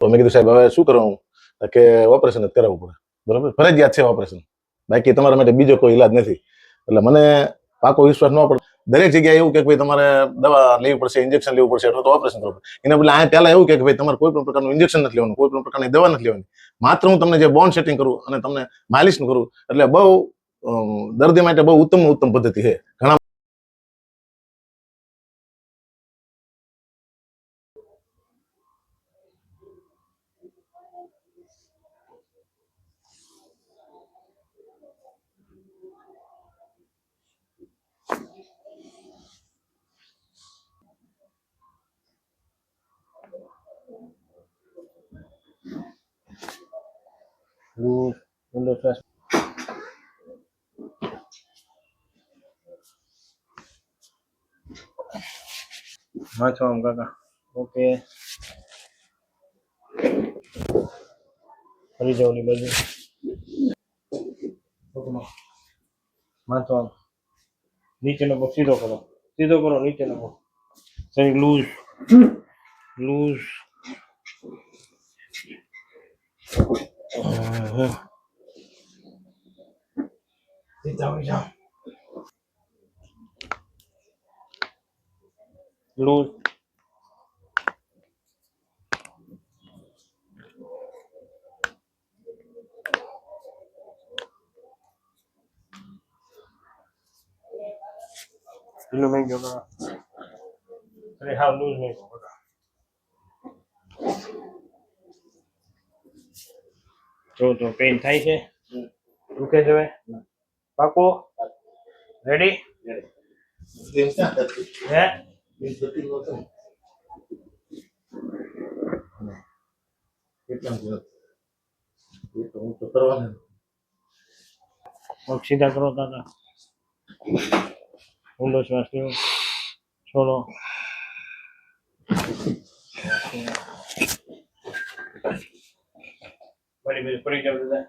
તો મેં કીધું સાહેબ હવે શું કરવું કે ઓપરેશન જ કરાવવું પડે, બરાબર, ફરજિયાત છે ઓપરેશન, બાકી તમારા માટે બીજો કોઈ ઈલાજ નથી. એટલે મને પાકો વિશ્વાસ ન પડે. દરેક જગ્યાએ એવું કે ભાઈ તમારે દવા લેવી પડશે, ઇન્જેક્શન લેવું પડશે અથવા તો ઓપરેશન કરવું પડે. એના બદલે આ પહેલા એવું કે ભાઈ તમારે કોઈ પણ પ્રકારનું ઇન્જેક્શન નથી લેવાનું, કોઈ પણ પ્રકારની દવા નથી લેવાની, માત્ર હું તમને જે બોન્ડ સેટિંગ કરું અને તમને માલિશ કરું, એટલે બહુ દર્દી માટે બહુ ઉત્તમ પદ્ધતિ છે. ઘણા વાંચો આમ કાકા. ઓકે, ફરી જાઓ ની બાજુ. વાંચો આમ, નીચે નખો, સીધો કરો, નીચે નખો. સરી લૂઝ લૂઝ. ઢીલું મેં ગયો કાકા. અરે હા, લૂઝ નહીં કાકા. જો પેઇન થાય છે, દુખે છે હવે? પાકો? રેડી? હે? પગ સીધા કરો કાકા. ઊંડો શ્વાસ લ્યો, છોડો. પડી જાવ દાદા.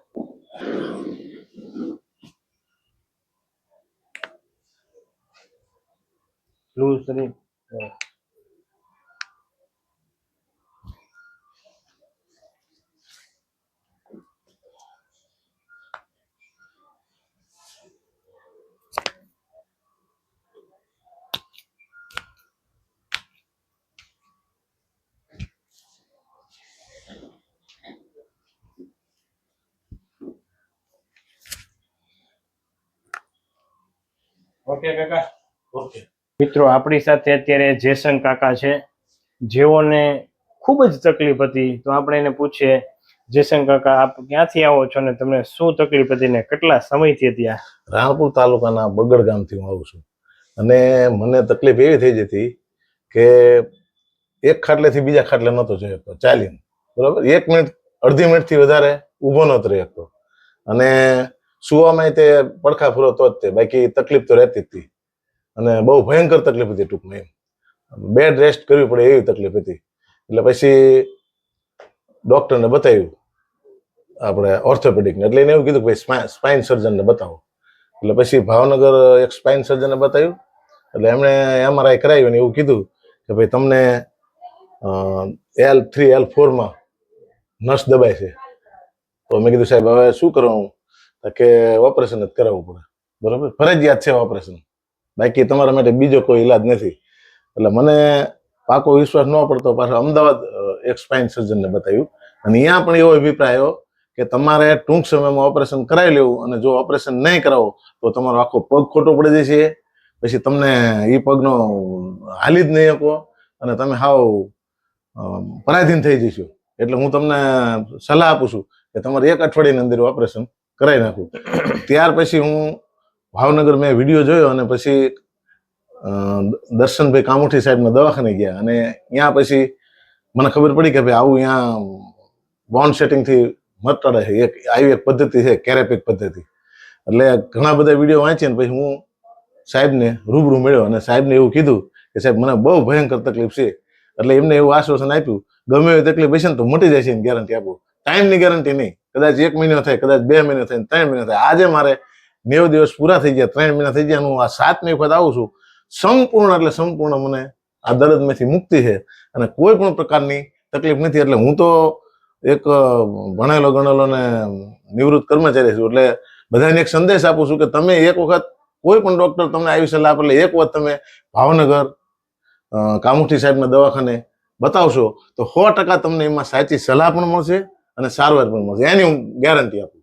લૂઝ શરીર. ઓકે કાકા. ઓકે મિત્રો, આપણી સાથે અત્યારે જેસન કાકા છે, જેઓને ખૂબ જ તકલીફ હતી. તો આપણે એને પૂછીએ, જેસન કાકા આપ ક્યાંથી આવો છો ને તમને શું તકલીફ હતી ને કેટલા સમયથી હતી? રાણપુર તાલુકાના બગડ ગામથી હું આવું છું અને મને તકલીફ એવી થઈ જતી કે એક ખાટલેથી બીજા ખાટલે નહોતો જઈ શકતો ચાલીને, બરાબર, 1 મિનિટ અડધી મિનિટથી વધારે ઊભો નહોતો રહી શકતો અને સુવામાં તે પડખા ફૂરો તો જ તે, બાકી તકલીફ તો રહેતી જ હતી અને બહુ ભયંકર તકલીફ હતી. ટૂંકમાં બેડ રેસ્ટ કરવી પડે એવી તકલીફ હતી. એટલે પછી ડોક્ટરને બતાવ્યું, આપણે ઓર્થોપેડિકને, એટલે એને એવું કીધું કે ભાઈ સ્પાઇન સર્જનને બતાવો. એટલે પછી ભાવનગર એક સ્પાઇન સર્જનને બતાવ્યું, એટલે એમણે MRI કરાવ્યું અને એવું કીધું કે ભાઈ તમને L3 L4માં નસ દબાય છે. તો મેં કીધું સાહેબ હવે શું કરવું કે ઓપરેશન જ કરાવવું પડે, બરાબર, ફરજિયાત છે ઓપરેશન, બાકી તમારા માટે બીજો કોઈ ઈલાજ નથી. એટલે મને પાકો વિશ્વાસ ન પડતો પાછો અમદાવાદ એક સ્પાઇન સર્જનને બતાવ્યું અને ત્યાં પણ એવો અભિપ્રાય આવ્યો કે તમારે ટૂંક સમયમાં ઓપરેશન કરાવી લેવું અને જો ઓપરેશન નહીં કરાવો તો તમારો આખો પગ ખોટો પડી જશે, પછી તમને એ પગનો હાલી જ નહીં શકો અને તમે હાવ પરાધીન થઈ જશો. એટલે હું તમને સલાહ આપું છું કે તમારે 1 અઠવાડિયાની અંદર ઓપરેશન કરાવી નાખું. ત્યાર પછી હું ભાવનગર મેં વિડીયો જોયો અને પછી દર્શનભાઈ કામુઠી સાહેબના દવાખાને ગયા અને ત્યાં પછી મને ખબર પડી કે ભાઈ આવું ત્યાં બોન્ડ સેટિંગથી મટાડે છે. આવી એક પદ્ધતિ છે, કેરેપિક પદ્ધતિ. એટલે ઘણા બધા વિડીયો વાંચીને પછી હું સાહેબને રૂબરૂ મળ્યો અને સાહેબને એવું કીધું કે સાહેબ મને બહુ ભયંકર તકલીફ છે. એટલે એમને એવું આશ્વાસન આપ્યું, ગમે એવી તકલીફ હશે ને તો મટી જશે એની ગેરંટી આપું. ટાઈમની ગેરંટી નહીં, કદાચ 1 મહિનો થાય, કદાચ 2 મહિના થાય, 3 મહિના થાય. આજે મારે 90 દિવસ પૂરા થઈ ગયા, 3 મહિના થઈ ગયા, હું આ 7મી વખત આવું છું. સંપૂર્ણ એટલે સંપૂર્ણ મને આ દર્દમાંથી મુક્તિ છે અને કોઈ પણ પ્રકારની તકલીફ નથી. એટલે હું તો એક ભણેલો ગણેલો ને નિવૃત્ત કર્મચારી છું. એટલે બધાને એક સંદેશ આપું છું કે તમે એક વખત કોઈ પણ ડોક્ટર તમને આવી સલાહ આપે એટલે એક વખત તમે ભાવનગર કામુઠી સાહેબના દવાખાને બતાવશો તો 100% તમને એમાં સાચી સલાહ પણ મળશે અને સારવાર પણ મળશે, એની હું ગેરંટી આપું.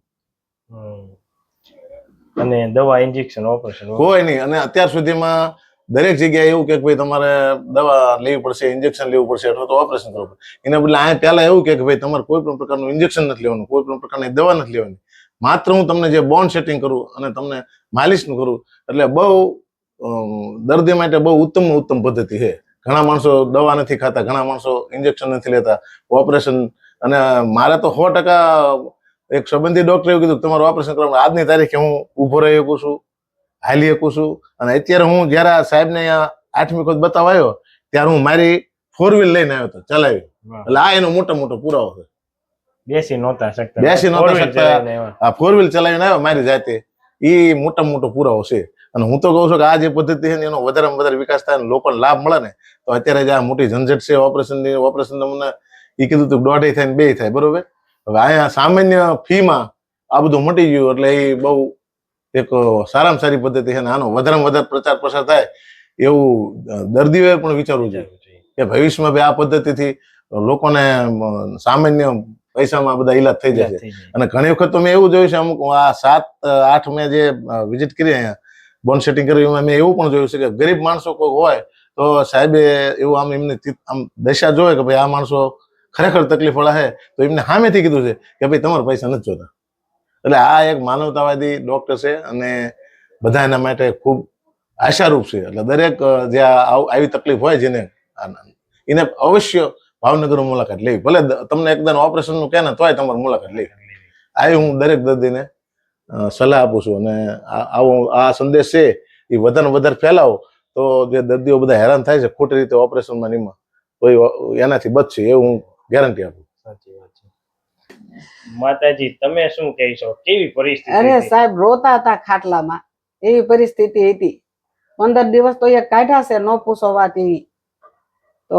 અને દવા, ઇન્જેક્શન, ઓપરેશન કોઈ નહીં. અને અત્યાર સુધીમાં દરેક જગ્યાએ એવું કે ભાઈ તમારે દવા લેવી પડશે, ઇન્જેક્શન લેવું પડશે અથવા તો ઓપરેશન કરવું પડશે. એના બદલે અહીંયા પહેલા એવું કે ભાઈ તમારે કોઈ પણ પ્રકારનું ઇન્જેક્શન નથી લેવાનું, કોઈ પણ પ્રકારની દવા નથી લેવાની. માત્ર હું તમને જે બોન સેટિંગ કરું અને તમને માલિશનું કરું, એટલે બહુ દર્દી માટે બહુ ઉત્તમ પદ્ધતિ છે. ઘણા માણસો દવા નથી ખાતા, ઘણા માણસો ઇન્જેક્શન નથી લેતા, ઓપરેશન. અને મારે તો 100% એક સંબંધી ડોક્ટરે એવું કીધું તમારું ઓપરેશન કરવા આજની તારીખે હું ઊભો રહી શકું છું, હાલી શકું છું. અને અત્યારે હું જયારે આ સાહેબને અહીંયા 8મી વખત બતાવવા આવ્યો ત્યારે હું મારી 4 વ્હીલ લઈને આવ્યો હતો, ચલાવી. એટલે આ એનો મોટો પુરાવો છે. બેસી નહોતા શકતા, 4 વ્હીલ ચલાવીને આવ્યો મારી જાતે, એ મોટો પુરાવો છે. અને હું તો કહું છું કે આ જે પદ્ધતિ છે ને એનો વધારેમાં વધારે વિકાસ થાય ને લોકોને લાભ મળે ને તો અત્યારે જે આ મોટી ઝંઝટ છે ઓપરેશન મને એ કીધું તું 1.5 થાય ને 2 થાય, બરોબર. હવે અહીંયા સામાન્ય ફીમાં આ બધું મટી ગયું એટલે એ બહુ એક સારામાં સારી પદ્ધતિ છે. ને આનો વધારેમાં વધારે પ્રચાર પ્રસાર થાય એવું દર્દીઓએ પણ વિચારવું જોઈએ કે ભવિષ્યમાં ભાઈ આ પદ્ધતિથી લોકોને સામાન્ય પૈસામાં બધા ઈલાજ થઈ જશે. અને ઘણી વખત તો મેં એવું જોયું છે, અમુક આ 7-8 મેં જે વિઝિટ કરી અહીંયા બોન સેટિંગ કર્યું મેં એવું પણ જોયું છે કે ગરીબ માણસો કોઈ હોય તો સાહેબે એવું આમ એમની આમ દશા જોવે કે ભાઈ આ માણસો ખરેખર તકલીફ વાળા છે તો એમને સામેથી કીધું છે કે ભાઈ તમારા પૈસા નથી જોતા. એટલે આ એક માનવતાવાદી ડોક્ટર છે અને બધા એના માટે ખૂબ આશારૂપ છે. એટલે દરેક જે આવી તકલીફ હોય જેને એને અવશ્ય ભાવનગર મુલાકાત લેવી. ભલે તમને એકદમ ઓપરેશન નું કે ને તોય તમારે મુલાકાત લેવી. આવી હું દરેક દર્દીને સલાહ આપું છું. અને આ સંદેશ છે એ વધારે ફેલાવો તો જે દર્દીઓ બધા હેરાન થાય છે ખોટી રીતે ઓપરેશનમાં નિમાં તો એનાથી બચશે એવું હું ગેરંટી આપું. સાચી વાત છે. માતાજી તમે શું કહેશો, કેવી પરિસ્થિતિ? અરે સાહેબ રોતા હતા ખાટલામાં, એવી પરિસ્થિતિ હતી. 15 દિવસ તો એ કાઢ્યા છે, ન પૂછો વાત. એવી તો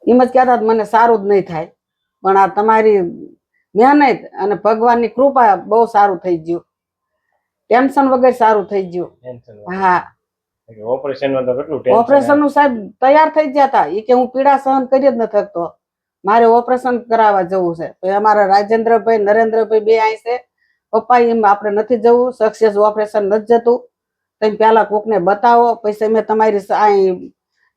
એમ જ કહેતા મને સારું જ નહીં થાય, પણ આ તમારી મહેનત અને ભગવાનની કૃપા બહુ સારું થઈ ગયું, ટેન્શન વગર સારું થઈ ગયું. હા, ઓપરેશનમાં તો કેટલું ટેન્શન. ઓપરેશન નું સાહેબ તૈયાર થઈ ગયા હતા એ કે હું પીડા સહન કરી જ ન થકતો, મારે ઓપરેશન કરાવવા જવું છે. તો અમારા રાજેન્દ્રભાઈ, નરેન્દ્રભાઈ બે અહીં છે. પપ્પા એમ આપણે નથી જવું, સક્સેસ ઓપરેશન નથી જતું, તમે પેલા કોકને બતાવો. પછી મેં તમારી અહીં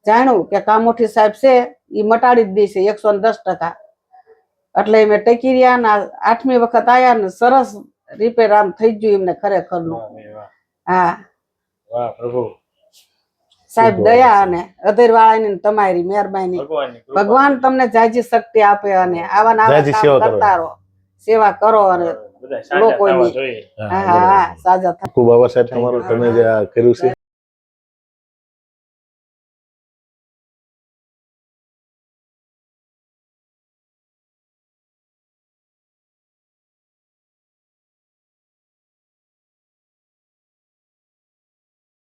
જાણ્યું કે કામોઠી સાહેબ છે એ મટાડી જ દેશે 110%. એટલે મેં ટકી રહ્યા ને 8મી વખત આયા ને સરસ રિપેર આમ થઈ ગયું એમને ખરેખરનું. હા વાહ પ્રભુ, સાહેબ દયા અને અધરવાળાની તમારી મહેરબાની. ભગવાન તમને જાજી શક્તિ આપે અને આવા નવા કામ કરતા રહો, સેવા કરો અને લોકોની. હા સાજા. ખૂબ આભાર સાહેબ તમારો, તમે જે આ કર્યું છે